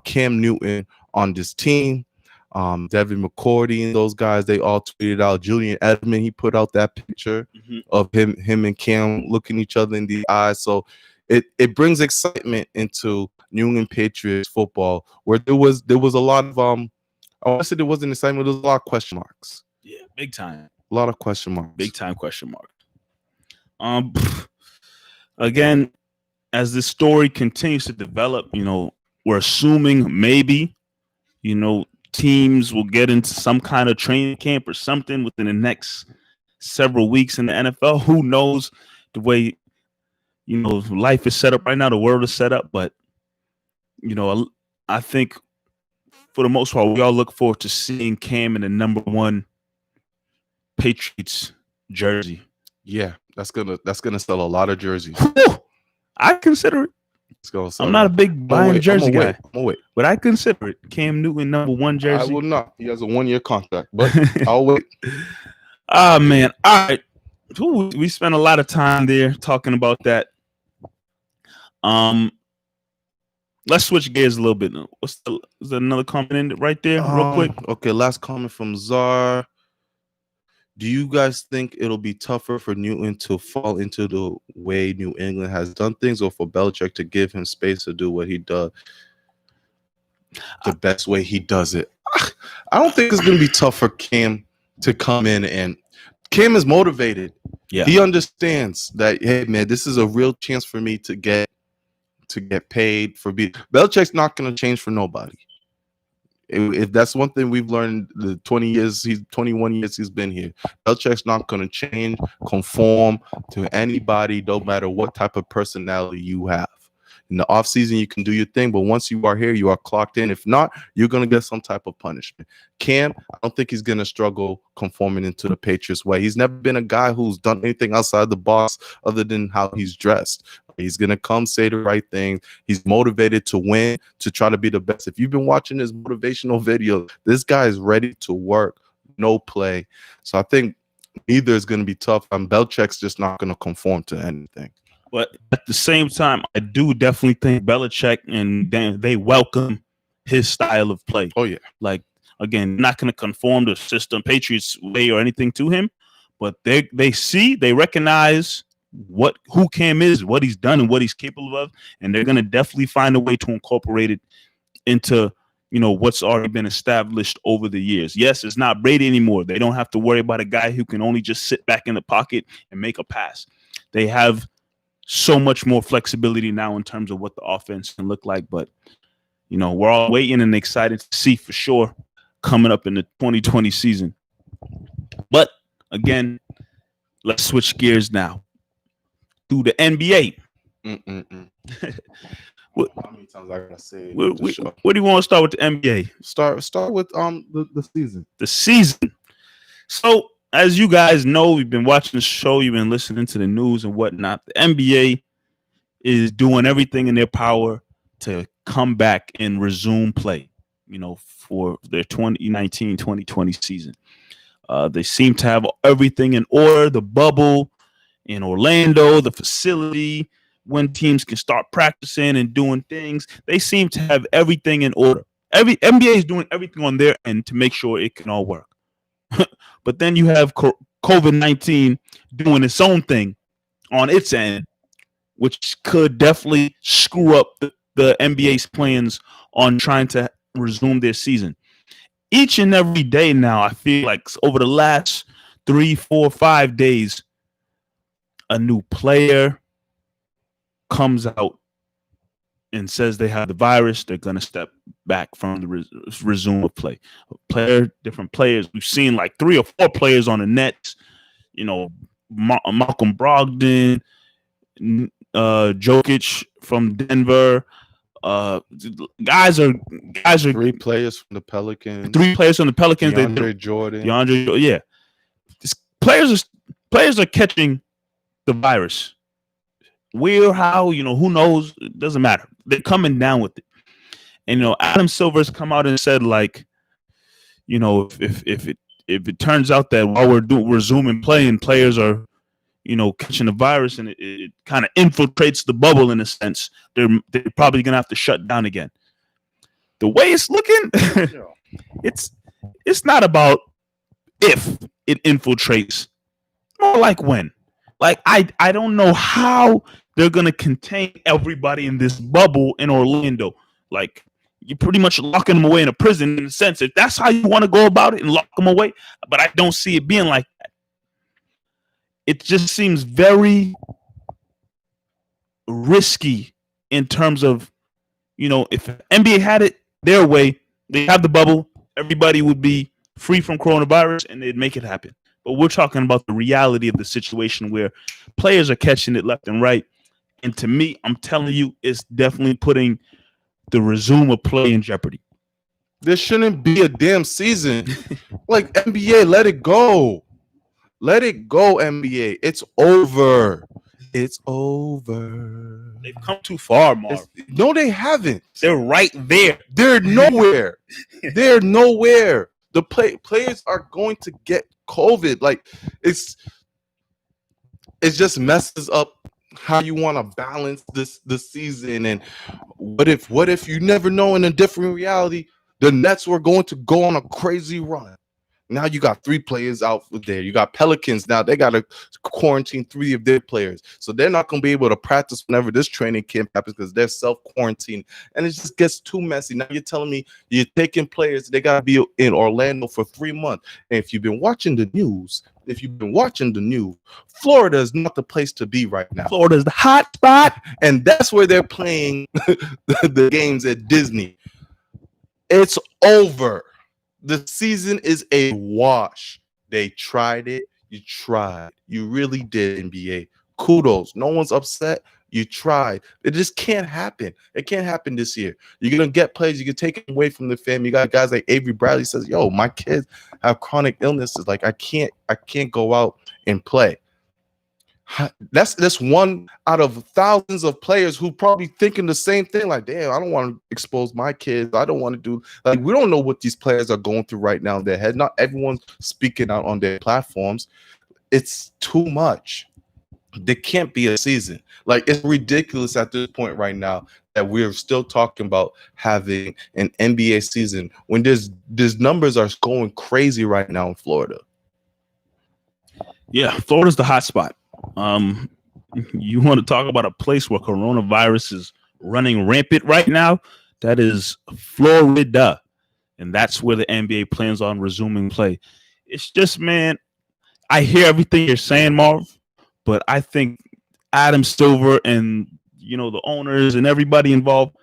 Cam Newton on this team. Devin McCourty and those guys, they all tweeted out. Julian Edelman, he put out that picture of him and Cam looking each other in the eyes. So it brings excitement into New England Patriots football, where there was a lot of I want to say there wasn't excitement, there was a lot of question marks. Yeah, big time. A lot of question marks. Big time question mark. Again, as this story continues to develop, we're assuming maybe, teams will get into some kind of training camp or something within the next several weeks in the NFL. Who knows the way, life is set up right now, the world is set up. But, I think for the most part, we all look forward to seeing Cam in the number 1 Patriots jersey. Yeah, that's gonna sell a lot of jerseys. I consider it. I'm not a big buying jersey guy, but I consider it. Cam Newton number 1 jersey. I will not. He has a 1-year contract, but I'll wait. Man. All right. We spent a lot of time there talking about that. let's switch gears a little bit. Is there another comment in right there, real quick? Okay, last comment from Czar. Do you guys think it'll be tougher for Newton to fall into the way New England has done things, or for Belichick to give him space to do what he does the best way he does it? I don't think it's going to be tough for Cam to come in, and Cam is motivated. Yeah, he understands that, hey man, this is a real chance for me to get paid for being. Belichick's not going to change for nobody. If that's one thing we've learned, the 21 years he's been here, Belichick's not going to change, conform to anybody, no matter what type of personality you have. In the offseason, you can do your thing, but once you are here, you are clocked in. If not, you're going to get some type of punishment. Cam, I don't think he's going to struggle conforming into the Patriots way. He's never been a guy who's done anything outside the box other than how he's dressed. He's going to come say the right thing. He's motivated to win, to try to be the best. If you've been watching his motivational video, this guy is ready to work, no play. So I think neither is going to be tough. Belichick's just not going to conform to anything. But at the same time, I do definitely think Belichick and they welcome his style of play. Oh, yeah. Like, again, not going to conform to system, Patriots way or anything to him, but they recognize who Cam is, what he's done, and what he's capable of, and they're going to definitely find a way to incorporate it into, what's already been established over the years. Yes, it's not Brady anymore. They don't have to worry about a guy who can only just sit back in the pocket and make a pass. They have so much more flexibility now in terms of what the offense can look like. But, we're all waiting and excited to see for sure coming up in the 2020 season. But again, let's switch gears now to the NBA. How many times I gotta say where do you want to start with the NBA? Start with the season. The season. So, as you guys know, we've been watching the show, you've been listening to the news and whatnot. The NBA is doing everything in their power to come back and resume play, for their 2019-2020 season. They seem to have everything in order. The bubble in Orlando, the facility, when teams can start practicing and doing things. They seem to have everything in order. Every NBA is doing everything on their end to make sure it can all work. But then you have COVID-19 doing its own thing on its end, which could definitely screw up the NBA's plans on trying to resume their season. Each and every day now, I feel like over the last 3, 4, 5 days, a new player comes out and says they have the virus. They're going to step back from the resume of play. Different players. We've seen like 3 or 4 players on the Nets. Malcolm Brogdon, Jokic from Denver. Guys are 3 players from the Pelicans. 3 players from the Pelicans. Jordan. Yeah. Players are catching the virus. Where, how, who knows? It doesn't matter. They're coming down with it. And Adam Silver's come out and said, like, if it turns out that while we're resuming playing, players are, catching the virus and it kind of infiltrates the bubble in a sense, they're probably gonna have to shut down again. The way it's looking, it's not about if it infiltrates, more like when. Like, I don't know how they're going to contain everybody in this bubble in Orlando. Like, you're pretty much locking them away in a prison in a sense. If that's how you want to go about it and lock them away. But I don't see it being like that. It just seems very risky in terms of, if NBA had it their way, they have the bubble, everybody would be free from coronavirus and they'd make it happen. But we're talking about the reality of the situation where players are catching it left and right. And to me, I'm telling you, it's definitely putting the resume of play in jeopardy. There shouldn't be a damn season. Like, NBA, let it go. Let it go, NBA. It's over. It's over. They've come too far, Marv. No, they haven't. They're right there. They're nowhere. They're nowhere. The players are going to get COVID. Like, it just messes up how you want to balance this season, and what if you never know, in a different reality the Nets were going to go on a crazy run. Now you got 3 players out there. You got Pelicans now. They got to quarantine 3 of their players. So they're not going to be able to practice whenever this training camp happens because they're self-quarantined. And it just gets too messy. Now you're telling me you're taking players, they got to be in Orlando for 3 months. And if you've been watching the news, Florida is not the place to be right now. Florida's the hot spot. And that's where they're playing the games at Disney. It's over. The season is a wash. They tried it. You tried. You really did, NBA. Kudos. No one's upset. You tried. It just can't happen. It can't happen this year. You're going to get players. You can take it away from the family. You got guys like Avery Bradley says, yo, my kids have chronic illnesses. Like, I can't go out and play. That's one out of thousands of players who probably thinking the same thing. Like, damn, I don't want to expose my kids. I don't want to do, like, we don't know what these players are going through right now in their head. Not everyone's speaking out on their platforms. It's too much. There can't be a season. Like, it's ridiculous at this point right now that we're still talking about having an NBA season when there's numbers are going crazy right now in Florida. Yeah, Florida's the hot spot. You want to talk about a place where coronavirus is running rampant right now? That is Florida, and that's where the NBA plans on resuming play. It's just, man, I hear everything you're saying, Marv, but I think Adam Silver and the owners and everybody involved,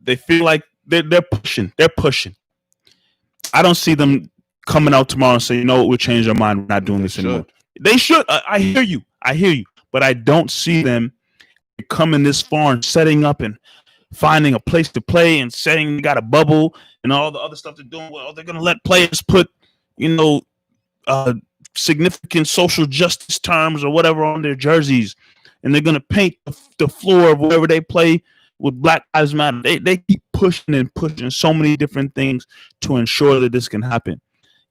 they feel like they're pushing. They're pushing. I don't see them coming out tomorrow and say, we'll change our mind. We're not doing this anymore. They should. I hear you. But I don't see them coming this far and setting up and finding a place to play and saying they got a bubble and all the other stuff they're doing. Well, they're going to let players put, significant social justice terms or whatever on their jerseys. And they're going to paint the floor of wherever they play with Black Lives Matter. They keep pushing so many different things to ensure that this can happen.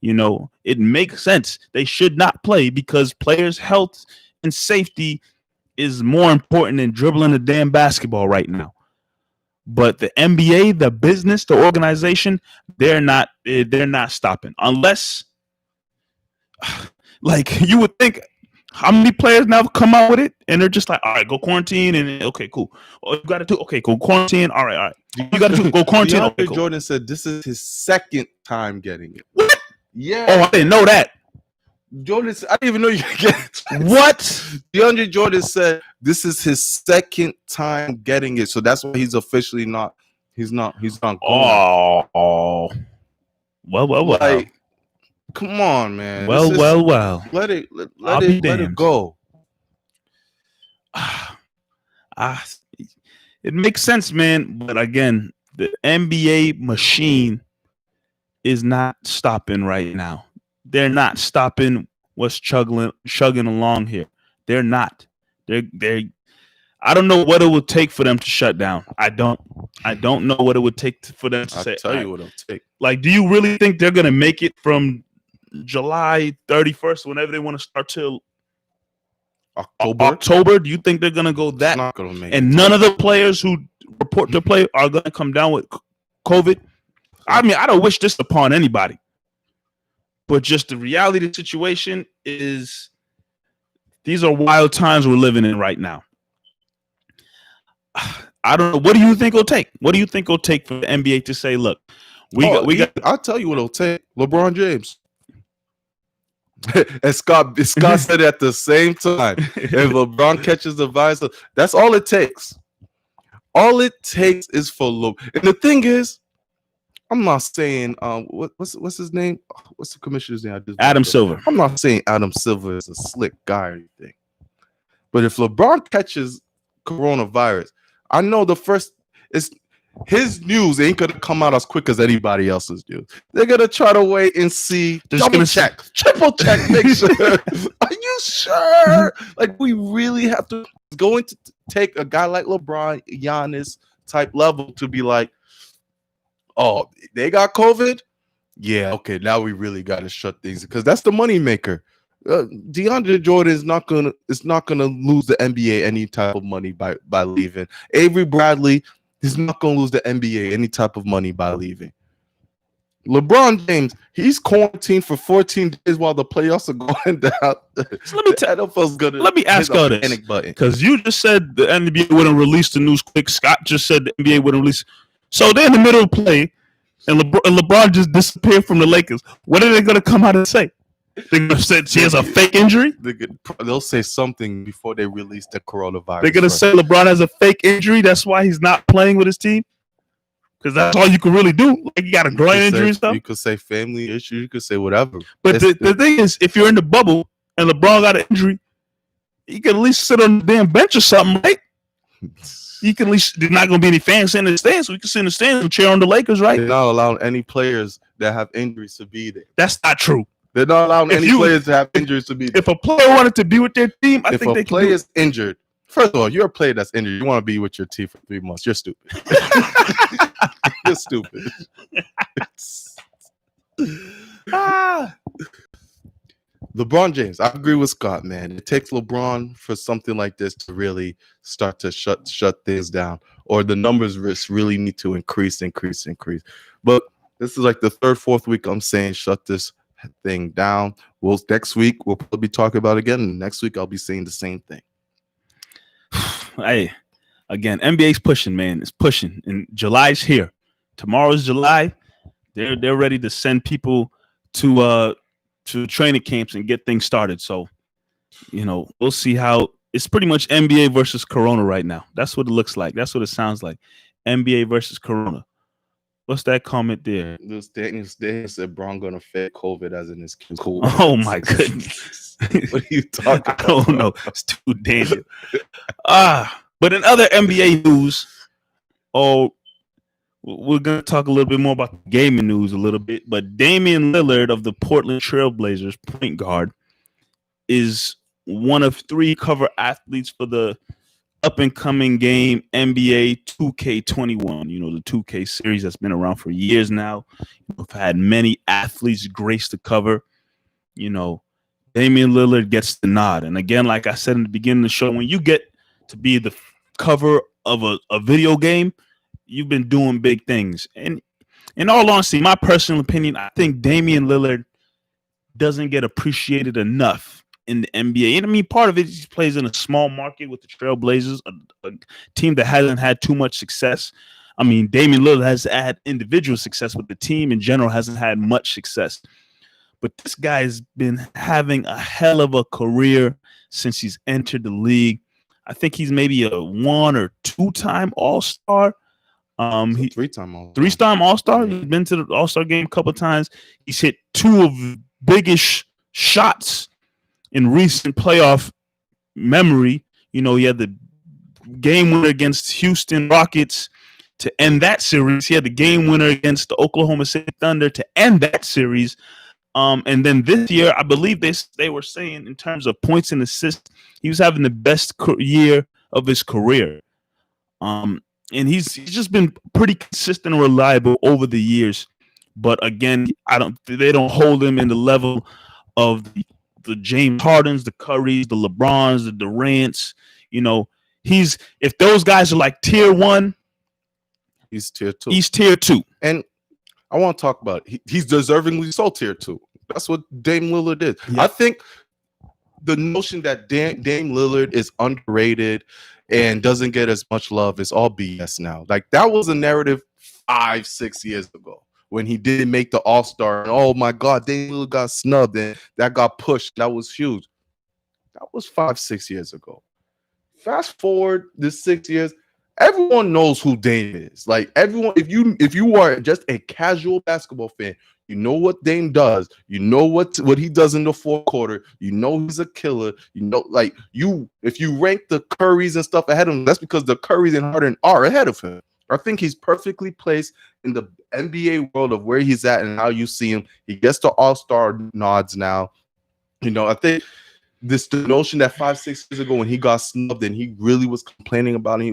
It makes sense. They should not play because players' health and safety is more important than dribbling a damn basketball right now. But the NBA, the business, the organization, they're not stopping unless, like, you would think, how many players now come out with it and they're just like, all right, go quarantine and okay, cool. Oh, you got to do okay, go quarantine. All right. You got to go quarantine. Okay, cool. Jordan said this is his second time getting it. What? Yeah. Oh, I didn't know that. Jordan, I didn't even know you could get it. What? DeAndre Jordan said this is his second time getting it, so that's why he's officially not. He's not going. Oh. Well. Like, come on, man. Well. Let it go. It makes sense, man. But again, the NBA machine is not stopping right now. They're not stopping what's chugging along here. They're not. They're. I don't know what it would take for them to shut down. I don't know what it would take for them to say. I'll tell you what it'll take. Like, do you really think they're gonna make it from July 31st, whenever they want to start, till October? Do you think they're gonna go that? Not gonna make and it. None of the players who report to play are gonna come down with COVID. I mean, I don't wish this upon anybody, but just the reality of the situation is these are wild times we're living in right now. I don't know. What do you think it'll take? What do you think it'll take for the NBA to say, look, we got. I'll tell you what it'll take. LeBron James. And Scott said it at the same time. If LeBron catches the virus, that's all it takes. All it takes is for LeBron. And the thing is, I'm not saying what's his name? What's the commissioner's name? Adam Silver. I'm not saying Adam Silver is a slick guy or anything. But if LeBron catches coronavirus, I know the first is his news ain't gonna come out as quick as anybody else's news. They're gonna try to wait and see, double check, triple check, make sure. Are you sure? Like, we really have to go into take a guy like LeBron, Giannis type level to be like, oh, they got COVID? Yeah, okay, now we really got to shut things because that's the money maker. DeAndre Jordan is not gonna lose the NBA any type of money by leaving. Avery Bradley is not gonna lose the NBA any type of money by leaving. LeBron James, he's quarantined for 14 days while the playoffs are going down. So let me ask y'all this, because you just said the NBA wouldn't release the news quick. Scott just said the NBA wouldn't release. So they're in the middle of play, and LeBron just disappeared from the Lakers. What are they going to come out and say? They're going to say she has a fake injury? They'll say something before they release the coronavirus. They're going to say LeBron has a fake injury. That's why he's not playing with his team? Because that's all you can really do. Like, you got a groin injury and stuff. You could say family issue. You could say whatever. But the thing is, if you're in the bubble and LeBron got an injury, you can at least sit on the damn bench or something, right? You can at least, there's not going to be any fans in the stands, so we can sit in the stands and cheer on the Lakers, right? They're not allowing any players that have injuries to be there. That's not true. They're not allowing any players to have injuries to be there. If a player wanted to be with their team, I think they can. If a player is injured, first of all, you're a player that's injured. You want to be with your team for 3 months. You're stupid. You're stupid. LeBron James, I agree with Scott, man. It takes LeBron for something like this to really start to shut things down, or the numbers really need to increase. But this is like the third, fourth week I'm saying shut this thing down. Well, next week we'll probably be talking about it again. And next week I'll be saying the same thing. Hey, again, NBA's pushing, man. It's pushing, and July's here. Tomorrow's July. They're ready to send people to training camps and get things started. So, we'll see how it's pretty much NBA versus Corona right now. That's what it looks like. That's what it sounds like. NBA versus Corona. What's that comment there? This Daniel said Bron gonna fake COVID as in his cool. Oh my goodness. What are you talking about? I don't know. It's too Daniel. But in other NBA news, we're going to talk a little bit more about the gaming news a little bit, but Damian Lillard of the Portland Trailblazers, point guard, is one of 3 cover athletes for the up-and-coming game NBA 2K21, the 2K series that's been around for years now. We've had many athletes grace the cover. Damian Lillard gets the nod. And again, like I said in the beginning of the show, when you get to be the cover of a video game, you've been doing big things. And in all honesty, my personal opinion, I think Damian Lillard doesn't get appreciated enough in the NBA. And I mean, part of it, he plays in a small market with the Trailblazers, a team that hasn't had too much success. I mean, Damian Lillard has had individual success, but the team in general hasn't had much success. But this guy's been having a hell of a career since he's entered the league. I think he's maybe a 1 or 2-time All-Star. Three-time All-Star. He's been to the All-Star game a couple of times. He's hit 2 of the biggest shots in recent playoff memory. He had the game winner against Houston Rockets to end that series. He had the game winner against the Oklahoma City Thunder to end that series. And then this year, I believe they were saying in terms of points and assists, he was having the best year of his career. And he's just been pretty consistent and reliable over the years. But again, they don't hold him in the level of the James Hardens, the Currys, the LeBrons, the Durants. If those guys are like tier 1, he's tier 2. He's tier 2. And I want to talk about it. He's deservingly so tier 2. That's what Dame Lillard is. Yeah. I think the notion that Dame Lillard is underrated and doesn't get as much love is all BS now. Like, that was a narrative 5-6 years ago when he didn't make the All-Star. And, oh, my God, Dame Lillard got snubbed and that got pushed. That was huge. That was 5-6 years ago. Fast forward this 6 years, everyone knows who Dame is. Like, everyone, if you are just a casual basketball fan, you know what Dame does. You know what he does in the fourth quarter. You know he's a killer. If you rank the Currys and stuff ahead of him, that's because the Currys and Harden are ahead of him. I think he's perfectly placed in the NBA world of where he's at and how you see him. He gets the All-Star nods now. I think the notion that 5-6 years ago when he got snubbed and he really was complaining about it,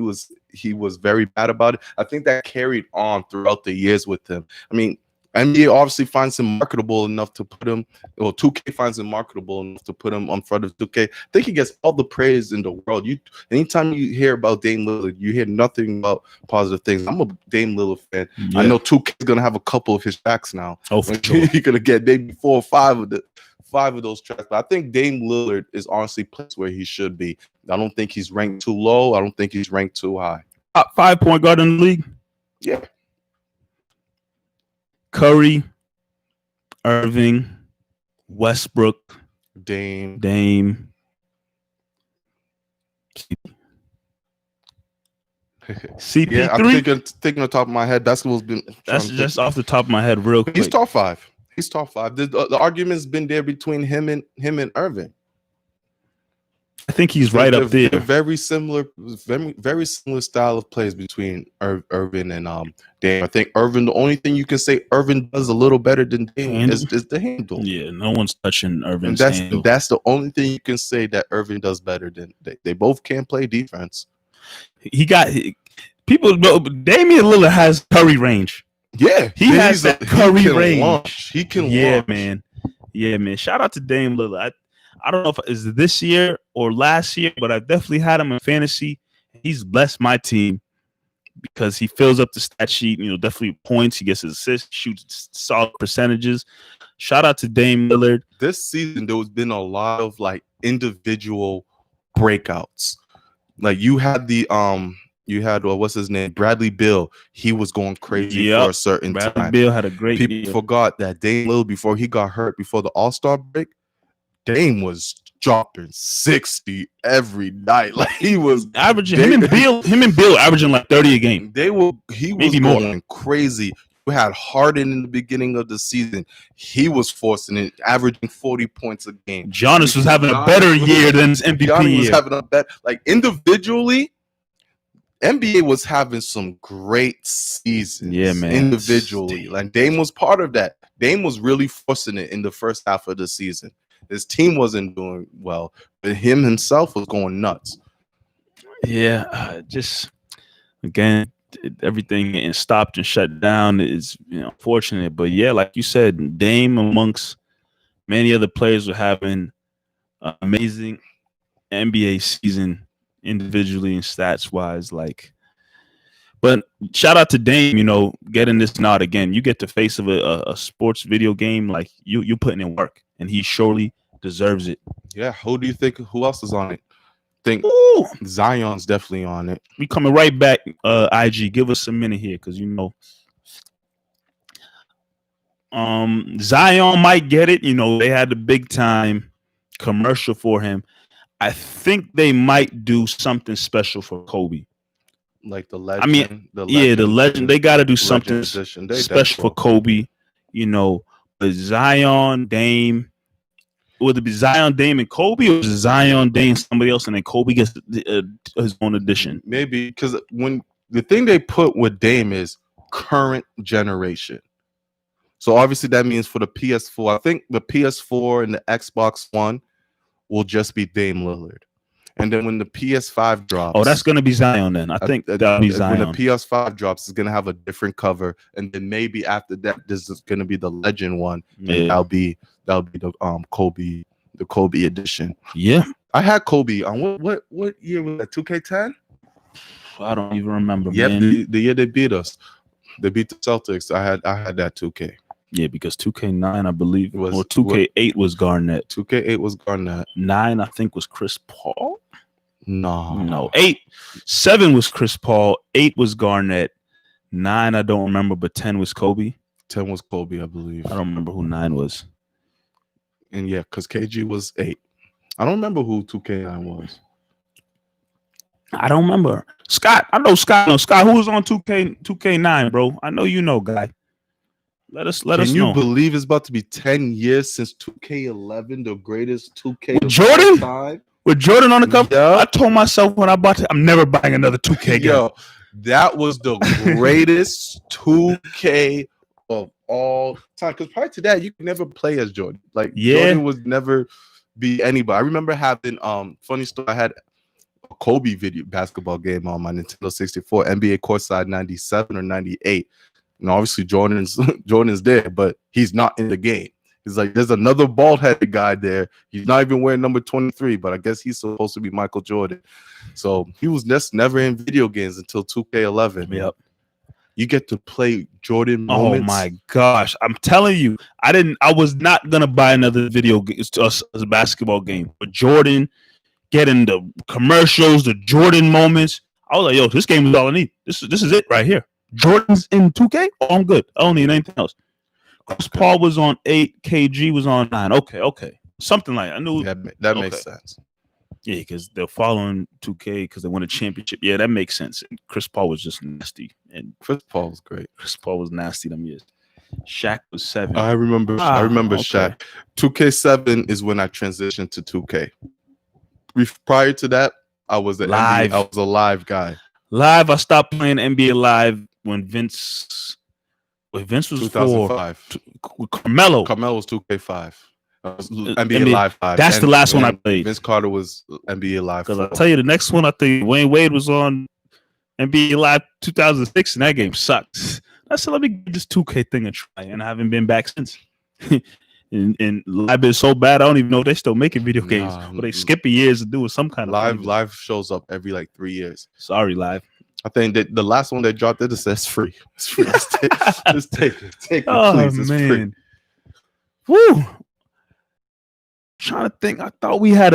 he was very bad about it. I think that carried on throughout the years with him. I mean, NBA obviously finds him marketable enough to put him, or 2K finds him marketable enough to put him on front of 2K. I think he gets all the praise in the world. Anytime you hear about Dame Lillard, you hear nothing about positive things. I'm a Dame Lillard fan. Yeah. I know 2K is gonna have a couple of his tracks now. Oh, for sure. You're gonna get maybe 4 or 5 of those tracks. But I think Dame Lillard is honestly placed where he should be. I don't think he's ranked too low. I don't think he's ranked too high. Top 5 point guard in the league. Yeah. Curry, Irving, Westbrook, Dame. CP3. Yeah, I'm thinking on top of my head. That's just off the top of my head, real quick. He's top 5. The argument's been there between him and Irving. I think he's right up there. Very similar style of plays between Irving and Dame. I think Irving, the only thing you can say Irving does a little better than Dame is the handle. Yeah, no one's touching Irving's handle. That's the only thing you can say that Irving does better than they both can play defense. Damian Lillard has Curry range. Yeah, he has that Curry range. Launch. He can launch. man. Shout out to Dame Lillard. I don't know if it's this year or last year, but I definitely had him in fantasy. He's blessed my team because he fills up the stat sheet. Definitely points. He gets his assists, shoots solid percentages. Shout out to Dame Lillard. This season, there's been a lot of individual breakouts. Like you had what's his name? Bradley Beal. He was going crazy for a certain time. Bradley Beal had a great year. Forgot that Dame Lillard, before he got hurt, before the All-Star break, Dame was dropping 60 every night. Like he was averaging him and Bill averaging 30 a game. He was going crazy. You had Harden in the beginning of the season. He was forcing it, averaging 40 points a game. Giannis was having a better year than his MVP Giannis was year. having a better, individually, NBA was having some great seasons. Yeah, man. Individually. Dame was part of that. Dame was really forcing it in the first half of the season. His team wasn't doing well, but him himself was going nuts. Yeah, just again, everything getting stopped and shut down is unfortunate. But yeah, like you said, Dame amongst many other players were having an amazing NBA season individually and stats wise. But shout out to Dame, getting this nod again. You get the face of a sports video game, you putting in work, and he surely deserves it. Yeah, who else is on it? Zion's definitely on it. We coming right back, IG. Give us a minute here, because Zion might get it. They had the big time commercial for him. I think they might do something special for Kobe. Like the legend. The legend. They got to do something special for Kobe. But Zion, Dame. Would it be Zion, Dame, and Kobe, or is it Zion, Dame, somebody else, and then Kobe gets his own edition? Maybe, because when the thing they put with Dame is current generation. So obviously that means for the PS4, I think the PS4 and the Xbox One will just be Dame Lillard. And then when the PS5 drops, that's going to be Zion. Then I think that'll be Zion. When the PS5 drops, it's going to have a different cover, and then maybe after that, this is going to be the Legend one. Yeah. That'll be the Kobe edition. Yeah, I had Kobe on what year was that? 2K10? I don't even remember. Yep, man. The year they beat us. They beat the Celtics. I had that 2K. Yeah, because 2K9, I believe, or 2K8 was Garnett. 2K8 was Garnett. 9, I think, was Chris Paul. No. 7 was Chris Paul. 8 was Garnett. 9, I don't remember, but 10 was Kobe. 10 was Kobe, I believe. I don't remember who 9 was. And yeah, because KG was 8. I don't remember who 2K9 was. I don't remember. Scott. I know Scott. No, Scott, who was on 2K9, bro? I know you know, guy. Let us know. Can you believe it's about to be 10 years since 2K11, the greatest 2K with Jordan? Time? With Jordan on the cover? Yeah. I told myself when I bought it, I'm never buying another 2K game. Yo, that was the greatest 2K of all time. Because prior to that, you could never play as Jordan. Jordan would never be anybody. I remember having funny story. I had a Kobe basketball game on my Nintendo 64, NBA Courtside 97 or 98. And obviously Jordan's there, but he's not in the game. He's like, there's another bald-headed guy there. He's not even wearing number 23, but I guess he's supposed to be Michael Jordan. So he was just never in video games until 2K11. Yep. You get to play Jordan moments. Oh my gosh. I'm telling you, I was not gonna buy another video game as a basketball game. But Jordan getting the commercials, the Jordan moments. I was like, yo, this game is all I need. This is it right here. Jordan's in 2K? Oh, I'm good. I don't need anything else. Chris Paul was on 8, KG was on 9. Okay. Something like that. I knew that makes sense. Yeah, because they're following 2K because they won a championship. Yeah, that makes sense. And Chris Paul was just nasty. And Chris Paul was great. Chris Paul was nasty them years. Shaq was 7. I remember Shaq. 2K7 is when I transitioned to 2K. Prior to that, I was a live guy. Live, I stopped playing NBA Live when Vince was 2005. Carmelo was 2K5. NBA Live 5. That's the last one I played. Vince Carter was NBA Live 4. Because I'll tell you, the next one, I think Wayne Wade was on NBA Live 2006, and that game sucked. I said, let me get this 2K thing a try, and I haven't been back since. and Live is so bad, I don't even know if they're still making video games. But they skip a years to do some kind of Live shows up every like 3 years. Sorry, Live. I think that the last one they dropped it says free. It's free. Just take it. Take it, oh, please. It's man. free. Woo. Trying to think. I thought we had